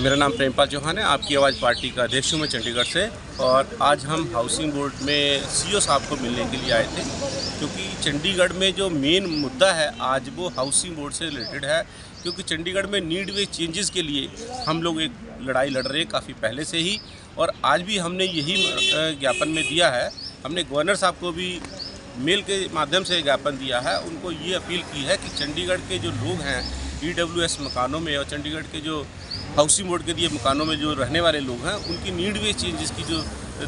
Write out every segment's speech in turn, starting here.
मेरा नाम प्रेमपाल चौहान है। आपकी आवाज़ पार्टी का अध्यक्ष हूँ मैं चंडीगढ़ से। और आज हम हाउसिंग बोर्ड में सीईओ साहब को मिलने के लिए आए थे, क्योंकि चंडीगढ़ में जो मेन मुद्दा है आज वो हाउसिंग बोर्ड से रिलेटेड है। क्योंकि चंडीगढ़ में नीड वे चेंजेस के लिए हम लोग एक लड़ाई लड़ रहे हैं काफ़ी पहले से ही, और आज भी हमने यही ज्ञापन में दिया है। हमने गवर्नर साहब को भी मेल के माध्यम से ज्ञापन दिया है, उनको ये अपील की है कि चंडीगढ़ के जो लोग हैं EWS मकानों में और चंडीगढ़ के जो हाउसिंग बोर्ड के दिए मकानों में जो रहने वाले लोग हैं उनकी नीड वे चेंजेस की जो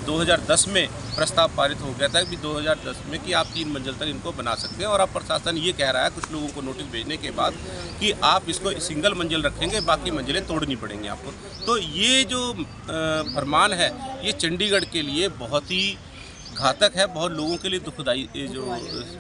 2010 में प्रस्ताव पारित हो गया था कि 2010 में कि आप 3 मंजिल तक इनको बना सकते हैं, और अब प्रशासन ये कह रहा है कुछ लोगों को नोटिस भेजने के बाद कि आप इसको सिंगल मंजिल रखेंगे, बाकी मंजिलें तोड़नी पड़ेंगी आपको। तो ये जो फरमान है ये चंडीगढ़ के लिए बहुत ही घातक है, बहुत लोगों के लिए दुखदाई जो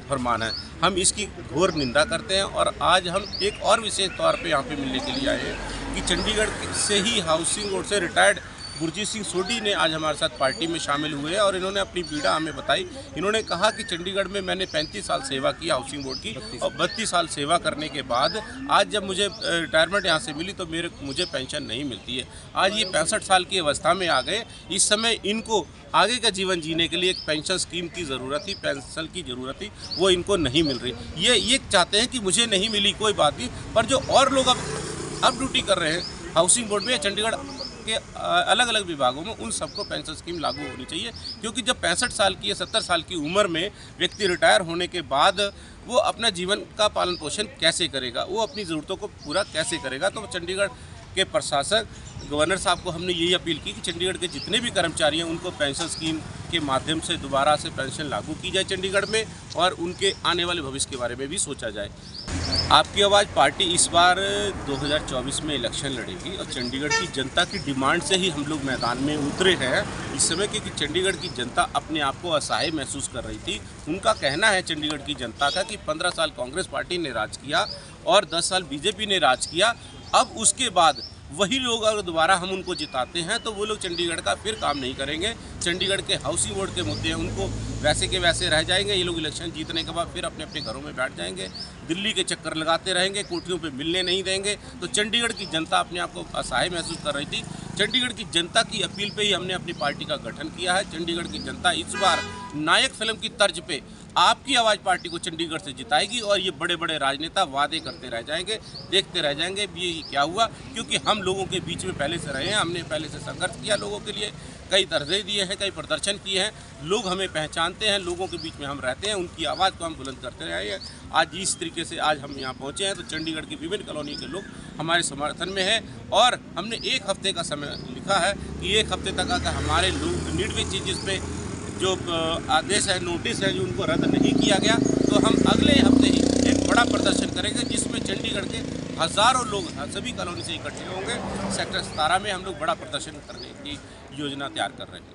फरमान है। हम इसकी घोर निंदा करते हैं, और आज हम एक और विशेष तौर पे यहाँ पे मिलने के लिए आए हैं कि चंडीगढ़ से ही हाउसिंग बोर्ड से रिटायर्ड गुरजीत सिंह सोढ़ी ने आज हमारे साथ पार्टी में शामिल हुए हैं, और इन्होंने अपनी पीड़ा हमें बताई। इन्होंने कहा कि चंडीगढ़ में मैंने 35 साल सेवा की हाउसिंग बोर्ड की, और 32 साल सेवा करने के बाद आज जब मुझे रिटायरमेंट यहाँ से मिली तो मुझे पेंशन नहीं मिलती है। आज ये 65 साल की अवस्था में आ गए। इस समय इनको आगे का जीवन जीने के लिए एक पेंशन स्कीम की ज़रूरत थी, पेंशन की ज़रूरत थी, वो इनको नहीं मिल रही। ये चाहते हैं कि मुझे नहीं मिली कोई बात नहीं, पर जो और लोग अब ड्यूटी कर रहे हैं हाउसिंग बोर्ड में या चंडीगढ़ के अलग अलग विभागों में, उन सबको पेंशन स्कीम लागू होनी चाहिए। क्योंकि जब 65 साल की या 70 साल की उम्र में व्यक्ति रिटायर होने के बाद वो अपना जीवन का पालन पोषण कैसे करेगा, वो अपनी ज़रूरतों को पूरा कैसे करेगा। तो चंडीगढ़ के प्रशासक गवर्नर साहब को हमने यही अपील की कि चंडीगढ़ के जितने भी कर्मचारी हैं उनको पेंशन स्कीम के माध्यम से दोबारा से पेंशन लागू की जाए चंडीगढ़ में, और उनके आने वाले भविष्य के बारे में भी सोचा जाए। आपकी आवाज़ पार्टी इस बार 2024 में इलेक्शन लड़ेगी, और चंडीगढ़ की जनता की डिमांड से ही हम लोग मैदान में उतरे हैं इस समय, क्योंकि चंडीगढ़ की जनता अपने आप को असहाय महसूस कर रही थी। उनका कहना है चंडीगढ़ की जनता का कि 15 साल कांग्रेस पार्टी ने राज किया और 10 साल बीजेपी ने राज किया। अब उसके बाद वही लोग अगर दोबारा हम उनको जिताते हैं तो वो लोग चंडीगढ़ का फिर काम नहीं करेंगे। चंडीगढ़ के हाउसिंग बोर्ड के मुद्दे हैं उनको वैसे के वैसे रह जाएंगे। ये लोग इलेक्शन जीतने के बाद फिर अपने अपने घरों में बैठ जाएंगे, दिल्ली के चक्कर लगाते रहेंगे, कोठियों पे मिलने नहीं देंगे। तो चंडीगढ़ की जनता अपने आप को असहाय महसूस कर रही थी। चंडीगढ़ की जनता की अपील पे ही हमने अपनी पार्टी का गठन किया है। चंडीगढ़ की जनता इस बार नायक फिल्म की तर्ज पे आपकी आवाज़ पार्टी को चंडीगढ़ से जिताएगी, और ये बड़े बड़े राजनेता वादे करते रह जाएंगे, देखते रह जाएंगे ये क्या हुआ। क्योंकि हम लोगों के बीच में पहले से रहे हैं, हमने पहले से संघर्ष किया लोगों के लिए, कई तरजें दिए हैं, कई प्रदर्शन किए हैं। लोग हमें पहचानते हैं, लोगों के बीच में हम रहते हैं, उनकी आवाज़ को हम बुलंद करते रहे हैं। आज इस तरीके से आज हम यहाँ पहुँचे हैं तो चंडीगढ़ की विभिन्न कॉलोनी के लोग हमारे समर्थन में हैं, और हमने 1 हफ्ते का समय लिखा है कि 1 हफ्ते तक अगर हमारे लोग नीड वे चीज़ पे जो आदेश है, नोटिस है, जो उनको रद्द नहीं किया गया, तो हम अगले हफ्ते ही एक बड़ा प्रदर्शन करेंगे जिसमें चंडीगढ़ के हज़ारों लोग सभी कॉलोनी से इकट्ठे होंगे। सेक्टर 17 में हम लोग बड़ा प्रदर्शन करने की योजना तैयार कर रहे हैं।